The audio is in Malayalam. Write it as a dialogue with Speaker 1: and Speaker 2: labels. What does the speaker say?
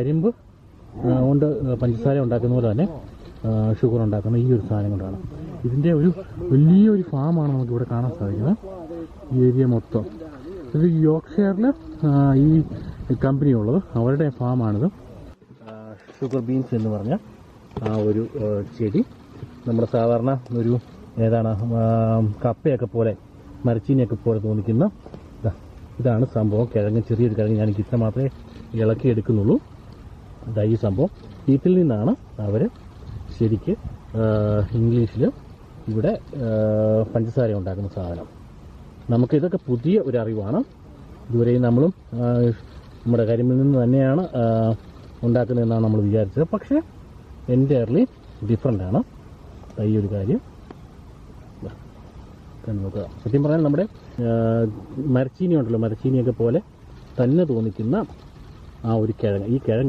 Speaker 1: കരിമ്പ് കൊണ്ട് പഞ്ചസാര ഉണ്ടാക്കുന്ന പോലെ തന്നെ ഷുഗർ ഉണ്ടാക്കുന്ന ഈ ഒരു സാധനം കൊണ്ടാണ്. ഇതിൻ്റെ ഒരു വലിയൊരു ഫാമാണ് നമുക്കിവിടെ കാണാൻ സാധിക്കുന്നത്. ഈ ഏരിയ മൊത്തം ഇത് യോർക്ക്ഷയറിൽ ഈ കമ്പനി ഉള്ളത്, അവരുടെ ഫാമാണിത്. ഷുഗർ ബീൻസ് എന്ന് പറഞ്ഞ ആ ഒരു ചെടി നമ്മുടെ സാധാരണ ഒരു ഏതാണ് കപ്പയൊക്കെ പോലെ മരച്ചീനിയൊക്കെ പോലെ തോന്നിക്കുന്ന ഇതാണ് സംഭവം. കിഴങ്ങ്, ചെറിയൊരു കിഴങ്ങ്. ഞാൻ ഇത്ര മാത്രമേ ഇളക്കി എടുക്കുന്നുള്ളൂ. ഇതാ ഈ സംഭവം. ഇതിൽ നിന്നാണ് അവർ ശരിക്ക് ഇംഗ്ലീഷിൽ ഇവിടെ പഞ്ചസാര ഉണ്ടാക്കുന്ന സാധനം. നമുക്കിതൊക്കെ പുതിയ ഒരു അറിവാണ്. ഇതുവരെയും നമ്മളും നമ്മുടെ കരിമ്പിൽ നിന്ന് തന്നെയാണ് ഉണ്ടാക്കുന്നതെന്നാണ് നമ്മൾ വിചാരിച്ചത്. പക്ഷേ എൻറ്റയർലി ഡിഫറെൻ്റ് ആണ് ഈ ഒരു കാര്യം. നോക്കുക, സത്യം പറഞ്ഞാൽ നമ്മുടെ മരച്ചീനി ഉണ്ടല്ലോ, മരച്ചീനിയൊക്കെ പോലെ തന്നെ തോന്നിക്കുന്ന ആ ഒരു കിഴങ്ങ്. ഈ കിഴങ്ങ്